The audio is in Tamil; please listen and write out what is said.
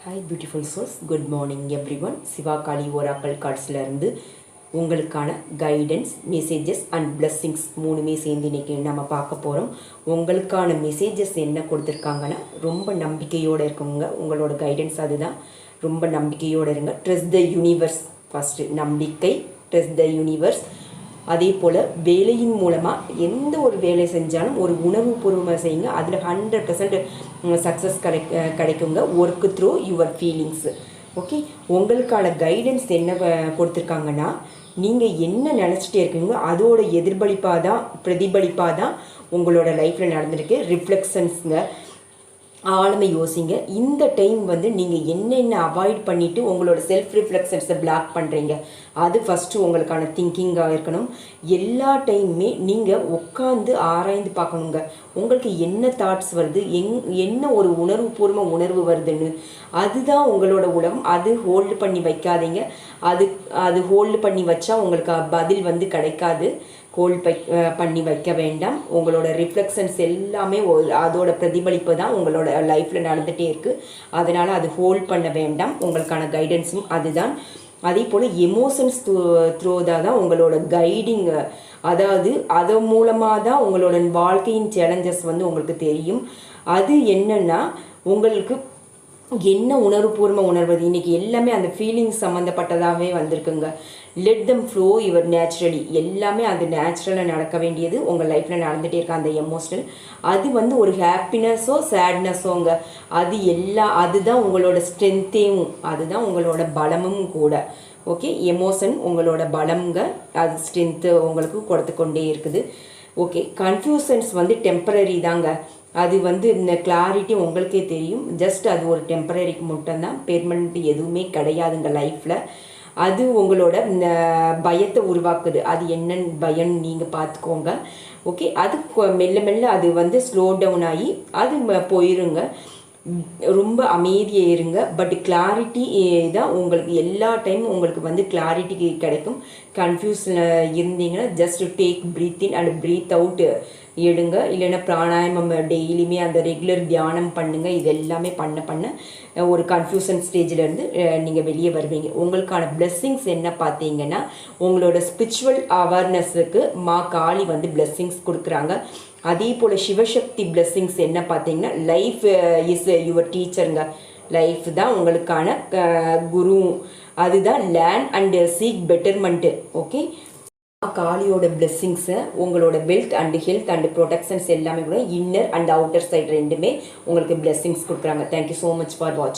Hi beautiful souls, good morning everyone. Shiva Kali oracle கார்ட்ஸ்லேருந்து உங்களுக்கான கைடன்ஸ், மெசேஜஸ் அண்ட் பிளெஸ்ஸிங்ஸ் மூணுமே சேர்ந்து இன்றைக்கி நம்ம பார்க்க போகிறோம். உங்களுக்கான மெசேஜஸ் என்ன கொடுத்துருக்காங்கன்னா, ரொம்ப நம்பிக்கையோடு இருக்குங்க. உங்களோட கைடன்ஸ் அதுதான். ரொம்ப நம்பிக்கையோடு இருங்க. Trust the universe. ஃபஸ்ட்டு நம்பிக்கை, ட்ரஸ்ட் த யூனிவர்ஸ். அதே போல் வேலையின் மூலமாக எந்த ஒரு வேலை செஞ்சாலும் ஒரு உணர்வுபூர்வமாக செய்யுங்க. அதில் 100% சக்ஸஸ் கிடைக்குங்க. Work through your feelings. Okay, உங்களுக்கான கைடன்ஸ் என்ன கொடுத்துருக்காங்கன்னா, நீங்கள் என்ன நினச்சிட்டே இருக்கீங்களோ அதோட எதிர்பலிப்பாக தான், பிரதிபலிப்பாக தான் உங்களோட லைஃப்பில் நடந்திருக்கு. ரிஃப்ளெக்ஷன்ஸுங்க. ஆளுமை யோசிங்க. இந்த டைம் நீங்கள் என்னென்ன அவாய்ட் பண்ணிவிட்டு உங்களோட செல்ஃப் ரிஃப்ளெக்ஷன்ஸை பிளாக் பண்ணுறீங்க, அது ஃபஸ்ட்டு உங்களுக்கான திங்கிங்காக இருக்கணும். எல்லா டைமுமே நீங்கள் உட்காந்து ஆராய்ந்து பார்க்கணுங்க. உங்களுக்கு என்ன தாட்ஸ் வருது, என்ன ஒரு உணர்வுபூர்வ உணர்வு வருதுன்னு. அதுதான் உங்களோட உலகம். அது ஹோல்டு பண்ணி வைக்காதீங்க. அது ஹோல்டு பண்ணி வச்சா உங்களுக்கு பதில் கிடைக்காது. ஹோல்ட் பண்ணி வைக்க வேண்டாம். உங்களோட ரிஃப்ளெக்ஷன்ஸ் எல்லாமே அதோட பிரதிபலிப்பு தான் உங்களோட லைஃப்பில் நடந்துகிட்டே இருக்குது. அதனால் அது ஹோல்ட் பண்ண வேண்டாம். உங்களுக்கான கைடன்ஸும் அதுதான். அதே போல் எமோஷன்ஸ் த்ரோதாக தான் உங்களோட கைடிங். அதாவது அதன் மூலமாக தான் உங்களோட வாழ்க்கையின் சேலஞ்சஸ் உங்களுக்கு தெரியும். அது என்னென்னா, உங்களுக்கு என்ன உணர்வுபூர்வ உணர்வது, இன்றைக்கி எல்லாமே அந்த ஃபீலிங்ஸ் சம்மந்தப்பட்டதாகவே வந்திருக்குங்க. Let them flow your naturally. எல்லாமே அது நேச்சுரலாக நடக்க வேண்டியது உங்கள் லைஃப்பில் நடந்துகிட்டே இருக்க அந்த எமோஷனல். அது ஒரு ஹாப்பினஸோ சேட்னஸோங்க. அதுதான் உங்களோட ஸ்ட்ரென்த்தையும், அதுதான் உங்களோட பலமும் கூட. ஓகே, எமோஷன் உங்களோட பலம்ங்க. அது ஸ்ட்ரென்த்து உங்களுக்கு கொடுத்து கொண்டே இருக்குது. ஓகே, கன்ஃபியூஷன்ஸ் டெம்பரரி தாங்க. அது இந்த கிளாரிட்டி உங்களுக்கே தெரியும். ஜஸ்ட் அது ஒரு டெம்பரரிக்கு மட்டும்தான், பெர்மனண்ட் எதுவுமே கிடையாதுங்க லைஃப்பில். அது உங்களோட பயத்தை உருவாக்குது. அது என்னன்னு பயம் நீங்கள் பார்த்துக்கோங்க. ஓகே, அது மெல்ல மெல்ல அது ஸ்லோ டவுன் ஆகி அது போயிருங்க. ரொம்ப அமைதியாக இருங்க. பட் கிளாரிட்டி தான் உங்களுக்கு எல்லா டைமும் உங்களுக்கு கிளாரிட்டி கிடைக்கும். கன்ஃபியூஷனில் இருந்தீங்கன்னா just take breath in and breath out எடுங்க. இல்லைன்னா பிராணாயாமம் டெய்லியுமே அந்த ரெகுலர் தியானம் பண்ணுங்கள். இது எல்லாமே பண்ண ஒரு கன்ஃபியூஷன் ஸ்டேஜிலேருந்து நீங்கள் வெளியே வருவீங்க. உங்களுக்கான பிளெஸ்ஸிங்ஸ் என்ன பார்த்தீங்கன்னா, உங்களோட ஸ்பிரிச்சுவல் அவேர்னஸுக்கு காளி பிளெஸ்ஸிங்ஸ் கொடுக்குறாங்க. அதே போல் சிவசக்தி பிளெஸ்ஸிங்ஸ் என்ன பார்த்தீங்கன்னா, லைஃப் இஸ் யுவர் டீச்சருங்க. லைஃப் தான் உங்களுக்கான குரு. அதுதான் லேர்ன் அண்ட் சீக் பெட்டர்மெண்ட்டு. ஓகே, காளியோட பிளெஸ்ஸிங்ஸை உங்களோட wealth and health and protections எல்லாமே கூட இன்னர் அண்ட் அவுட்டர் சைட் ரெண்டுமே உங்களுக்கு பிளெஸ்ஸிங்ஸ் கொடுக்குறாங்க. தேங்க்யூ ஸோ மச் ஃபார் வாட்சிங்.